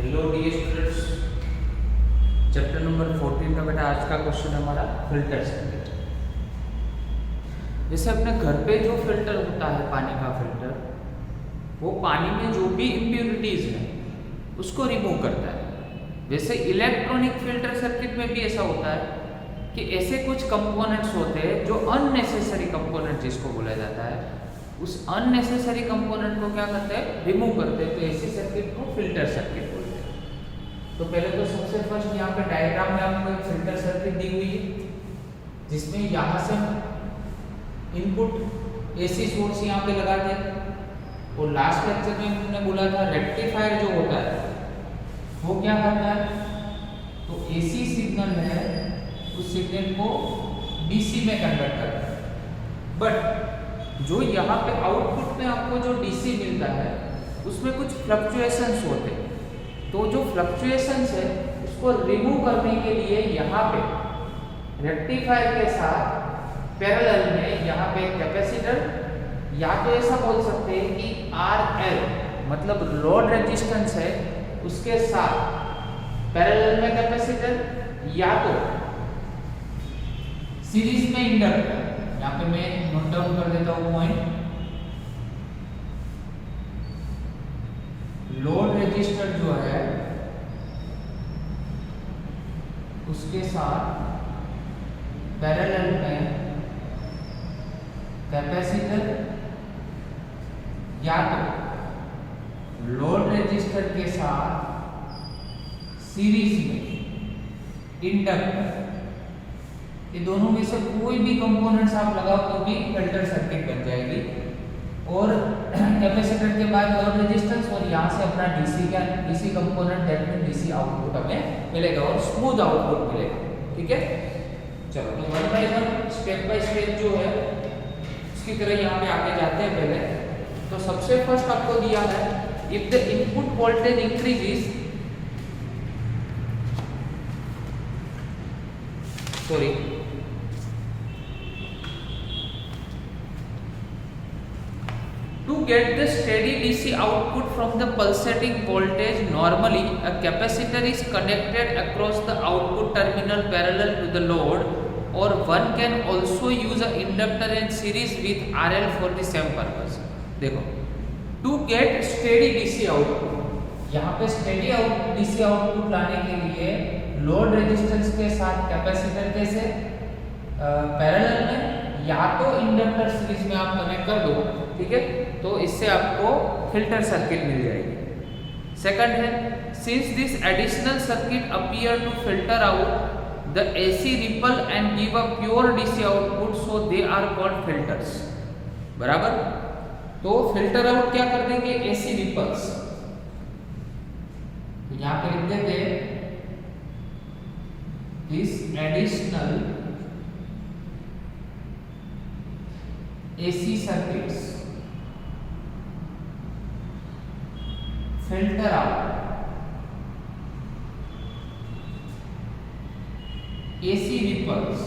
Hello dear students, chapter number 14 का बेटा आज का क्वेश्चन हमारा फिल्टर सर्किट। जैसे अपने घर पे जो फिल्टर होता है पानी का फिल्टर, वो पानी में जो भी इम्प्योरिटीज है उसको रिमूव करता है। वैसे इलेक्ट्रॉनिक फिल्टर सर्किट में भी ऐसा होता है कि ऐसे कुछ कंपोनेंट्स होते हैं जो अननेसेसरी कंपोनेंट जिसको बोला जाता है, उस अननेसेसरी कंपोनेंट को क्या करते हैं, रिमूव करते हैं। तो ऐसी सर्किट को फिल्टर सर्किट बोलते हैं। तो पहले तो सबसे फर्स्ट यहाँ पे डायग्राम में आपको एक फिल्टर सर्किट दी हुई है, जिसमें यहाँ से इनपुट एसी सोर्स यहाँ पे लगा दे। और लास्ट लेक्चर में हमने बोला था रेक्टिफायर जो होता है वो क्या करता है, तो एसी सिग्नल है उस सिग्नल को डीसी में कन्वर्ट करता है। बट जो यहाँ पे आउटपुट में आपको जो डीसी मिलता है उसमें कुछ फ्लक्चुएशंस होते हैं। तो जो फ्लक्चुएशंस है उसको रिमूव करने के लिए यहाँ पे रेक्टिफायर के साथ पैरेलल में यहाँ पे कैपेसिटर, या तो ऐसा बोल सकते हैं कि RL मतलब लोड रेजिस्टेंस है उसके साथ पैरेलल में कैपेसिटर, या तो सीरीज में इंडक्टर। यहाँ पे मैं नोट डाउन कर देता हूँ पॉइंट। लोड रेजिस्टर जो है उसके साथ पैरेलल में कैपेसिटर, या तो लोड रेजिस्टर के साथ सीरीज में इंडक्टर। ये दोनों में से कोई भी कंपोनेंट्स आप लगाओ तो भी फिल्टर सर्किट बन जाएगी। और कैपेसिटर के बाद लोड रेजिस्टेंस, और यहाँ से अपना DC component, that mean DC output हमें मिलेगा और स्मूथ आउटपुट मिलेगा। ठीक है, चलो तो one by one step by step जो है उसकी तरह यहाँ पे आगे जाते हैं। पहले तो सबसे फर्स्ट आपको दिया है, if the input voltage increases, sorry to get the steady DC output from the pulsating voltage, normally a capacitor is connected across the output terminal parallel to the load, or one can also use an inductor in series with RL for the same purpose. देखो, to get steady DC output, यहाँ पे steady DC output लाने के लिए load resistance के साथ capacitor कैसे parallel में, या तो इंडक्टर सीरीज में आप कनेक्ट कर दो। ठीक है, तो इससे आपको फिल्टर सर्किट मिल जाएगी। सेकंड है, since this additional circuit appear to filter out the AC ripple and give a pure DC output, so they are called filters. बराबर, तो फिल्टर आउट क्या कर देंगे, एसी रिपल्स। तो यहां पे लिख देते this additional AC circuits filter out AC ripples,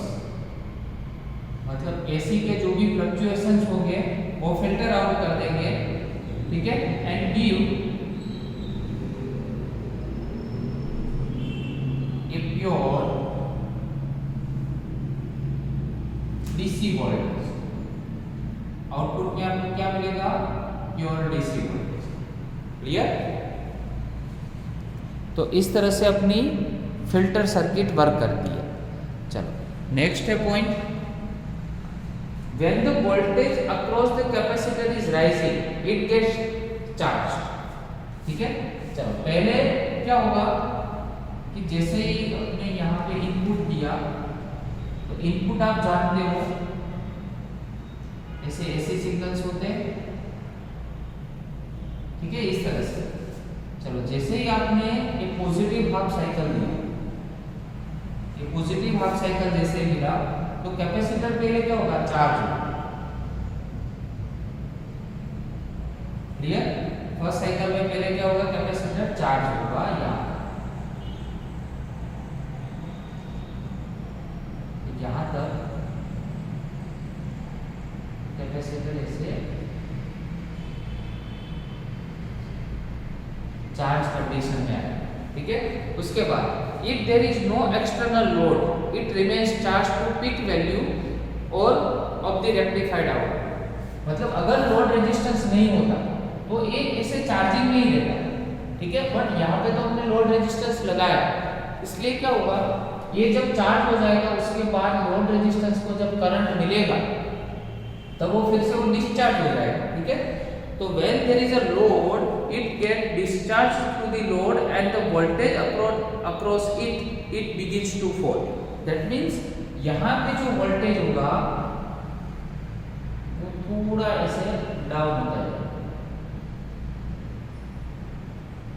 मतलब एसी के जो भी फ्लक्चुएशंस होंगे वो फिल्टर आउट कर देंगे। ठीक है, and give a pure DC voltage. Output में आपको क्या मिलेगा, प्योर डीसी वोल्टेज। क्लियर? तो इस तरह से अपनी फिल्टर सर्किट वर्क करती है। चलो नेक्स्ट है point, when the voltage across the capacitor is rising it gets charge. ठीक है, चलो पहले क्या होगा कि जैसे ही हमने यहाँ पे इनपुट दिया, तो इनपुट आप जानते हो ऐसे ऐसे सिग्नल्स होते हैं। ठीक है, इस तरह से। चलो जैसे ही आपने एक पॉजिटिव हाफ साइकिल दिया, ये पॉजिटिव हाफ साइकिल जैसे मिला, तो कैपेसिटर पहले क्या होगा, चार्ज होगा। क्लियर? फर्स्ट साइकिल में पहले क्या होगा, कैपेसिटर चार्ज होगा। यहाँ तक कैपेसिटर ऐसे चार्ज कंडीशन में आएगा। ठीक है। उसके बाद if there is no external load it remains charge to peak value और ऑफ द रेक्टिफाइड आउटपुट। मतलब अगर लोड रेजिस्टेंस नहीं होता तो ये इसे चार्जिंग नहीं देता, ठीक है। बट यहाँ पे तो हमने लोड रेजिस्टेंस लगाया, इसलिए क्या होगा, ये जब चार्ज हो जाएगा उसके बाद लोड रेजिस्टेंस को जब करंट मिलेगा तब वो फिर से वो डिस्चार्ज हो जाएगा, ठीक है। तो when there is a load it get discharge to the load and the voltage across it begins to fall. That means यहाँ पे जो वोल्टेज होगा वो थोड़ा ऐसे डाउन हो जाएगा,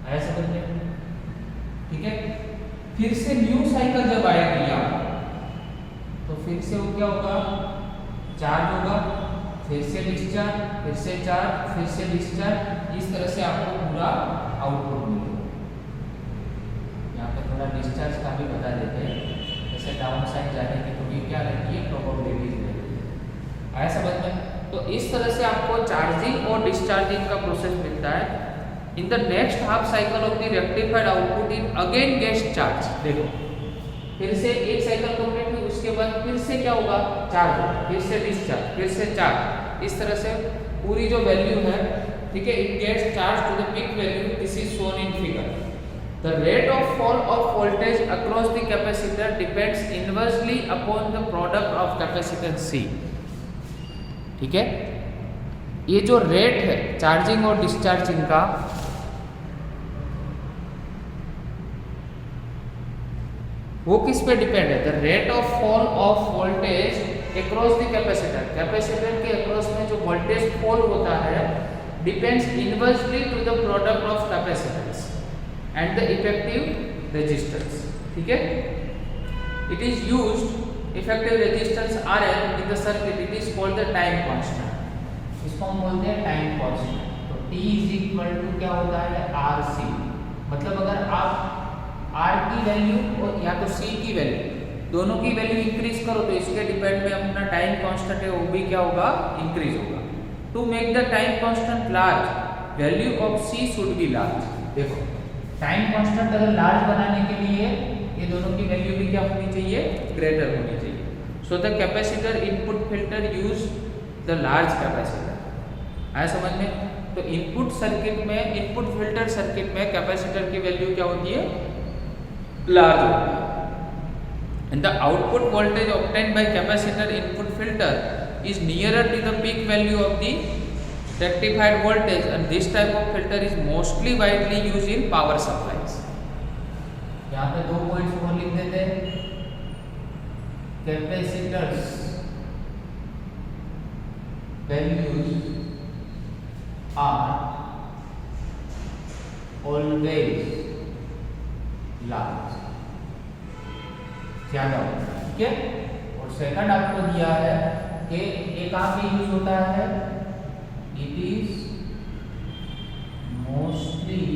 आया समझ में, ठीक है। फिर से न्यू साइकिल जब आएगी यहाँ तो फिर से वो क्या होगा, चार्ज होगा, फिर से डिस्चार्ज, फिर से चार्ज, फिर से डिस्चार्ज, इस तरह से आपको पूरा आउटपुट मिलेगा। यहाँ पे थोड़ा डिस्चार्ज का भी बता देते हैं, जैसे डाउन साइड जाने की थोड़ी क्या रहती है, प्रोबेबिलिटीज रहती है, आया समझ में। तो इस तरह से आपको चार्जिंग और डिस्चार्जिंग का प्रोसेस मिलता है। In the next half cycle of the rectified output in again gets charge. देखो फिर से एक साइकिल कंप्लीट हुई, उसके बाद फिर से क्या होगा, चार्ज होगा, फिर से डिस्चार्ज, फिर से चार्ज, इस तरह से पूरी जो वैल्यू है, ठीक है, it gets charge to the peak value. This is shown in figure. The rate of fall of voltage across the capacitor depends inversely upon the product of capacitance C, ठीक है। ये जो रेट है charging और discharging का, वो किस पे डिपेंड है, the rate of fall of voltage across the capacitor. Capacitor के अक्रॉस में जो वोल्टेज फॉल होता है depends inversely to the product of capacitance and the effective resistance, ठीक है। It is used effective resistance RL in the circuit, it is called the time constant, इसको हम बोलते हैं टाइम कांस्टेंट। तो T इज इक्वल टू क्या होता है, RC। मतलब अगर आप R की वैल्यू और या तो C की वैल्यू, दोनों की वैल्यू इंक्रीज करो तो इसके डिपेंड में अपना टाइम कांस्टेंट है वो भी क्या होगा, इंक्रीज होगा। To make the time constant large value of C should be large. देखो टाइम कांस्टेंट अगर लार्ज बनाने के लिए ये दोनों की वैल्यू भी क्या होनी चाहिए, ग्रेटर होनी चाहिए। So the capacitor input filter use the large capacitor, आया समझ में। तो इनपुट सर्किट में, इनपुट फिल्टर सर्किट में कैपेसिटर की वैल्यू क्या होती है, लार्ज होती है। And the output voltage obtained by capacitor input filter is nearer to the peak value of the rectified voltage, and this type of filter is mostly widely used in power supplies. यहाँ पे 2 points और लिख देते हैं। Capacitors values are always large, ज्यादा होता है, ठीक है। और सेकंड आपको दिया है कि एक कहाँ पे यूज होता है, it is mostly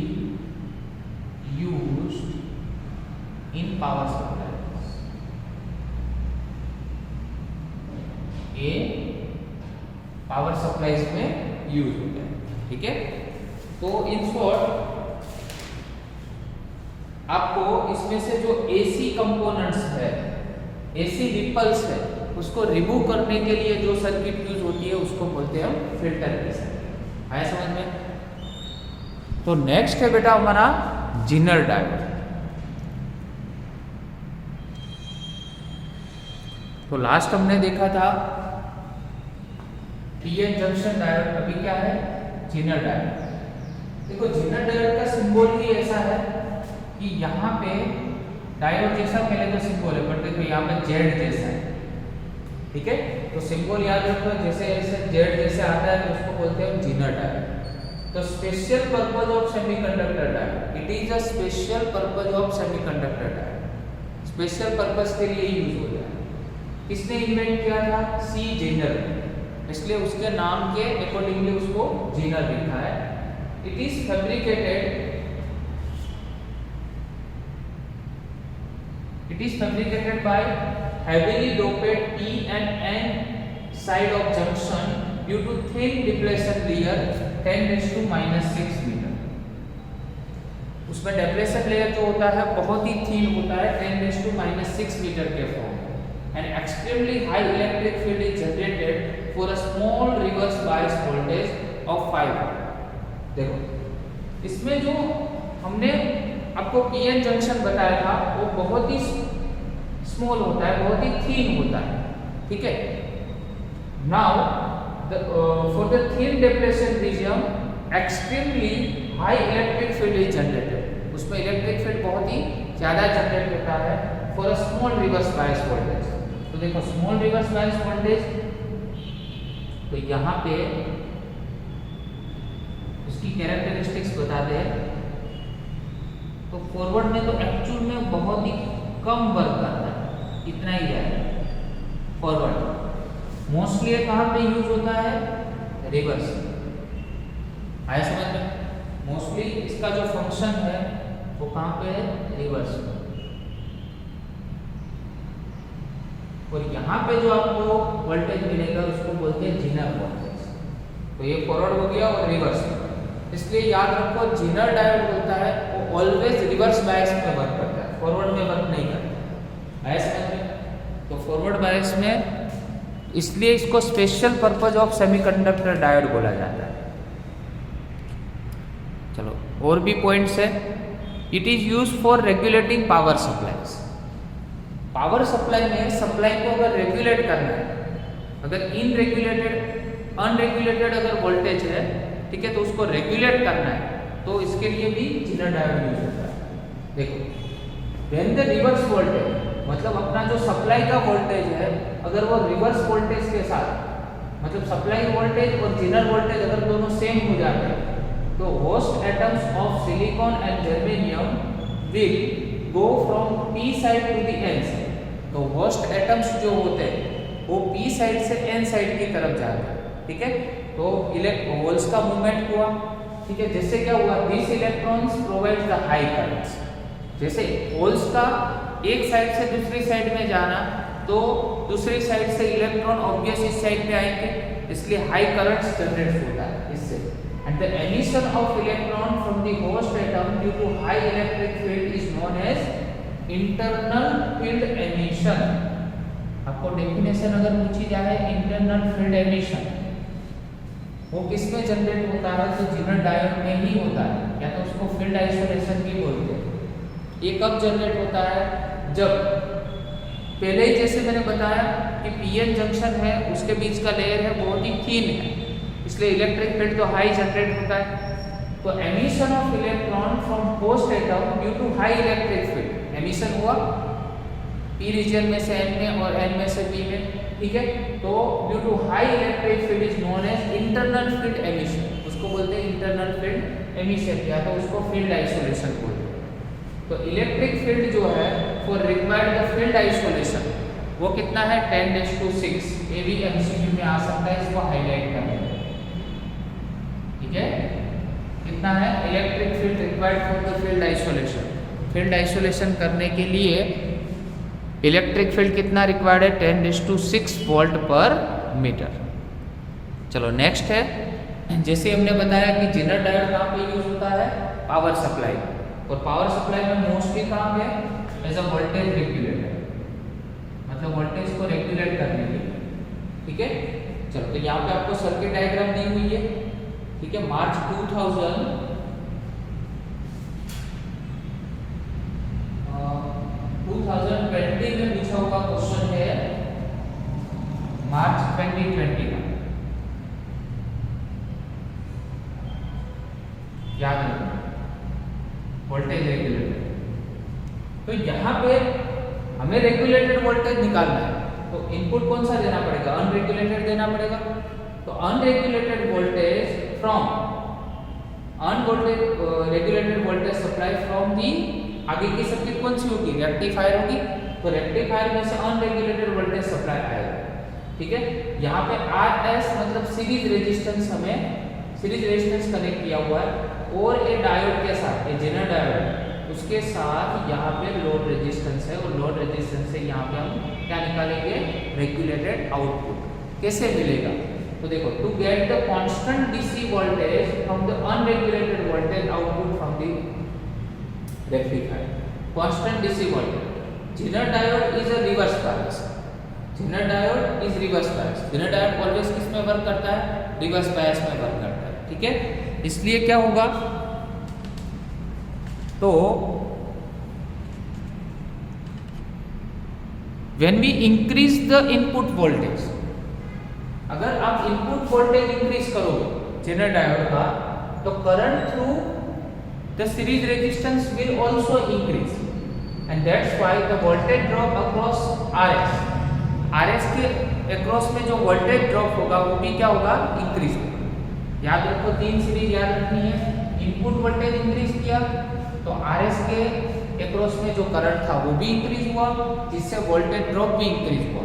used in power supply. ये पावर सप्लाईज में यूज होता है, ठीक है। तो इन शॉर्ट आपको इसमें से जो AC कंपोनेंट्स है, AC रिपल्स है, उसको रिमूव करने के लिए जो सर्किट यूज होती है उसको बोलते हैं हम फिल्टर की सर्किट, आया समझ में। तो नेक्स्ट है बेटा हमारा जीनर डायोड। तो लास्ट हमने देखा था PN जंक्शन डायोड, अभी क्या है, जीनर डायोड। देखो जीनर डायोड का सिंबल ही ऐसा है कि यहाँ पे डायोड जैसा पहले तो सिंबल है, बट देखो यहाँ पे जेड जैसा है, ठीक है। तो सिंबल याद रखो, जैसे ऐसे जेड जैसे आता है तो उसको बोलते हैं जीनर डायोड। तो special purpose of semiconductor diode, it is a special purpose of semiconductor diode, special purpose के लिए यूज होता है। किसने इन्वेंट किया था, C जेनर, इसलिए उसके नाम के अकॉर्डिंगली उसको जेनर लिखा है। It is fabricated by heavily doped P and N side of junction due to thin depletion layer 10⁻⁶ मीटर। उसमें डेप्रेशन लेयर जो होता है बहुत ही थीन होता है, 10⁻⁻⁶ मीटर के फॉर्म में। And extremely high electric field is generated for a small reverse bias voltage of 5 volt. देखो इसमें जो हमने आपको पीएन जंक्शन बताया था वो बहुत ही स्मॉल होता है, बहुत ही थीन होता है, ठीक है। Now for the thin depression region extremely high electric field is generated, उसमें इलेक्ट्रिक फील्ड बहुत ही ज़्यादा जनरेट होता है for a small reverse bias voltage. तो देखो स्मॉल रिवर्स बायस वोल्टेज, तो यहाँ पे उसकी कैरेक्टरिस्टिक्स बताते हैं। तो फॉरवर्ड में तो एक्चुअल में बहुत ही कम वर्क करता है, इतना ही है फॉरवर्ड। मोस्टली कहाँ पे यूज होता है, रिवर्स। आया समझ में? मोस्टली इसका जो फंक्शन है वो कहाँ पे है, रिवर्स। और यहाँ पे जो आपको वोल्टेज मिलेगा उसको बोलते हैं जीनर वोल्टेज। तो ये फॉरवर्ड हो गया और रिवर्स, इसलिए याद रखो जीनर डायोड होता है वो ऑलवेज रिवर्स बायस में वर्क करता है, फॉरवर्ड में वर्क नहीं करता। आया समझ में? तो फॉरवर्ड बायस में इसलिए इसको special purpose of semiconductor diode बोला जाता है। चलो और भी पॉइंट्स है। It is use for regulating power supplies. Power supply में सप्लाई को अगर रेगुलेट करना है, अगर अनरेगुलेटेड अगर वोल्टेज है, ठीक है, तो उसको रेगुलेट करना है, तो इसके लिए भी जीनर डायोड यूज होता है। देखो व्हेन द रिवर्स वोल्टेज, मतलब अपना जो सप्लाई का वोल्टेज है अगर वो रिवर्स वोल्टेज के साथ, मतलब सप्लाई वोल्टेज और जीनर वोल्टेज अगर दोनों सेम हो जाते हैं, तो host atoms of silicon and germanium will go from P side to the N side. तो होस्ट एटम्स जो होते हैं वो पी साइड से एन साइड की तरफ जाते हैं, ठीक है। तो होल्स का मूवमेंट हुआ, ठीक है। जैसे क्या हुआ, this electrons provide the high currents. जैसे होल्स का एक साइड से दूसरी साइड में जाना, तो दूसरी साइड से इलेक्ट्रॉन ऑब्वियस इस साइड में आएंगे, इसलिए हाई करंट्स जनरेट होता है इससे। And the emission of electron from the host atom due to high electric field is known as internal field emission. आपको डेफिनेशन अगर पूछी जाए इंटरनल फील्ड एमिशन, वो किसमें जनरेट होता है, तो जीनर डायोड में ही होता है, या तो उसको फील्ड आइसोलेशन भी बोलते हैं। ये कब जनरेट होता है, जब पहले ही जैसे मैंने बताया कि पीएन जंक्शन है उसके बीच का लेयर है बहुत ही थीन है, इसलिए इलेक्ट्रिक फील्ड तो हाई जनरेट होता है। तो emission of electron from host atom due to high electric field, emission हुआ पी रीजन में से एन में और एन में से पी में, ठीक है। तो due to high electric field is known as internal field emission, उसको बोलते हैं इंटरनल फील्ड एमिशन, या तो उसको फील्ड आइसोलेशन बोलते हैं। तो इलेक्ट्रिक फील्ड जो है for required the field isolation वो कितना है, 10⁶। ये भी एमसीक्यू में आ सकता है, इसको हाईलाइट करना है, ठीक है। कितना है, electric field required for the field isolation. Field isolation करने के लिए इलेक्ट्रिक फील्ड कितना रिक्वायर्ड है, 10⁶ वोल्ट पर मीटर। चलो नेक्स्ट है, जैसे हमने बताया कि जीनर डायोड कहाँ पे यूज होता है, पावर सप्लाई, और पावर सप्लाई में मोस्टली काम है एज अ वोल्टेज रेगुलेटर, मतलब वोल्टेज को रेगुलेट करने के लिए, ठीक है। चलो तो यहाँ पे आपको सर्किट डायग्राम दी हुई है, ठीक है। मार्च 2020 में पूछा हुआ क्वेश्चन है, मार्च 2020 का, याद रखना वोल्टेज रेगुलेटर। तो यहाँ पे हमें रेगुलेटेड वोल्टेज निकालना है, तो इनपुट कौन सा देना पड़ेगा, अनरेगुलेटेड देना पड़ेगा। तो unregulated voltage from regulated voltage supply from the, आगे की सर्किट कौन सी होगी, रेक्टिफायर होगी। तो रेक्टिफायर में से अनरेगुलेटेड वोल्टेज सप्लाई आएगा, ठीक है। यहाँ पे RS मतलब सीरीज रेजिस्टेंस, हमें सीरीज रेजिस्टेंस कनेक्ट किया हुआ है, और ये डायोड के साथ, ये जेनर डायोड उसके साथ यहाँ पे लोड रेजिस्टेंस है, और लोड रेजिस्टेंस से यहाँ पे हम क्या निकालेंगे, रेगुलेटेड आउटपुट। कैसे मिलेगा, तो देखो, to get the constant DC voltage from the unregulated voltage output from the rectifier. Constant DC voltage. Zener diode is a reverse bias. Zener diode is reverse bias. Zener diode always किस में work करता है? Reverse bias में work करता है. ठीक है, इसलिए क्या होगा, तो when we increase the input voltage, अगर आप इनपुट वोल्टेज इंक्रीज करोगे जेनर डायोड का, तो current through the series resistance will also increase, and that's why the voltage drop across RS के अक्रॉस में जो वोल्टेज ड्रॉप होगा वो भी क्या होगा, इंक्रीज होगा. याद रखो, 3 सीरीज याद रखनी है. इनपुट वोल्टेज इंक्रीज किया तो आरएस के अक्रॉस में जो करंट था वो भी इंक्रीज हुआ, जिससे वोल्टेज ड्रॉप भी इंक्रीज हुआ.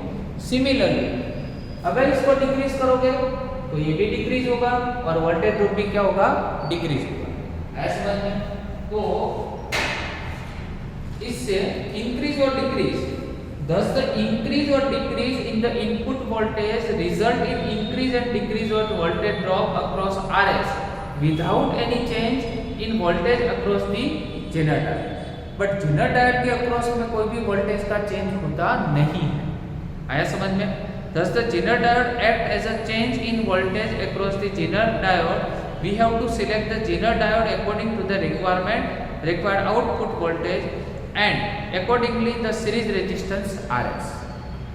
सिमिलरली अगर इसको डिक्रीज करोगे तो ये भी डिक्रीज होगा और वोल्टेज ड्रॉप भी क्या होगा, डिक्रीज होगा. ऐसे समझ में. तो इससे इंक्रीज और decrease, thus the increase or decrease in the input voltage result in increase and decrease of voltage drop across RS without any change in voltage across the Zener diode. But Zener diode के across में कोई भी voltage का change होता नहीं है. आया समझ में. Thus the Zener diode act as a change in voltage across the Zener diode. We have to select the Zener diode according to the required output voltage and accordingly the series resistance RS.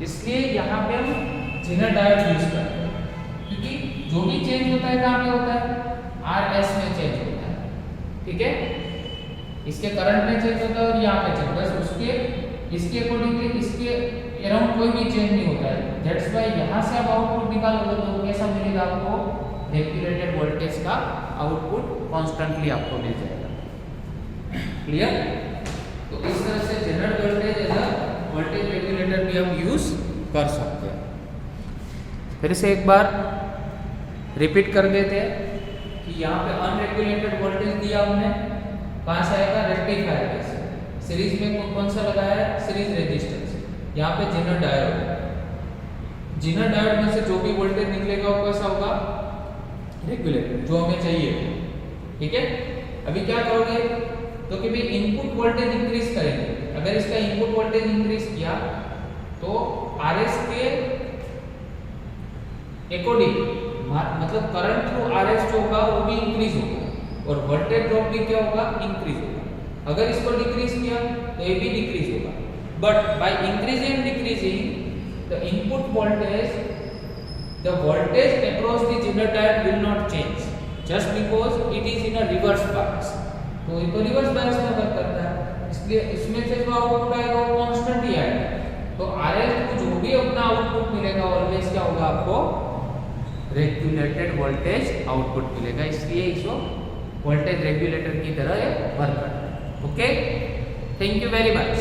इसलिए यहाँ पे हम Zener diode use करते हैं, क्योंकि जो भी change होता है कहाँ पे होता है, RS में चेंज होता है. ठीक है, इसके करंट में चेंज होता है और यहाँ पे चेंज, बस उसके इसके अकॉर्डिंगली इसके अराउंड कोई भी चेंज नहीं होता है. दैट्स व्हाई यहाँ से आप आउटपुट निकालोगे तो कैसा मिलेगा आपको, रेगुलेटेड वोल्टेज का आउटपुट कॉन्स्टेंटली आपको मिल जाएगा. क्लियर. तो इस तरह से Zener voltage as a voltage regulator भी हम यूज कर सकते हैं. फिर से एक बार रिपीट कर देते हैं कि यहाँ पे अनरेगुलेटेड वोल्टेज दिया हमने, कहाँ से आएगा, रेक्टिफायर से. सीरीज में कौन सा लगाया है, सीरीज रेजिस्टेंस. यहाँ पे जेनर डायोड, जेनर डायोड में से जो भी वोल्टेज निकलेगा वो कैसा होगा, रेगुलेटर, जो हमें चाहिए. ठीक है. अभी क्या करोगे, तो कि भाई इनपुट वोल्टेज इंक्रीज करेंगे. अगर इसका इनपुट वोल्टेज इंक्रीज किया तो आरएस के अकॉर्डिंग, मतलब करंट थ्रू आरएस जो होगा वो भी इंक्रीज होगा और वोल्टेज ड्रॉप भी क्या होगा, इंक्रीज होगा. अगर इसको डिक्रीज किया तो ये भी डिक्रीज होगा. But by increasing and decreasing the input voltage, the voltage across the Zener diode will not change just because it is in a reverse bias. तो ये तो रिवर्स बायस में वर्क करता है, इसलिए इसमें से जो आउटपुट आएगा वो कांस्टेंट ही आएगा. तो आरएल को जो भी अपना आउटपुट मिलेगा ऑलवेज क्या होगा, आपको रेगुलेटेड वोल्टेज आउटपुट मिलेगा. इसलिए इसको वोल्टेज रेगुलेटर की तरह वर्क करता है. Okay, thank you very much.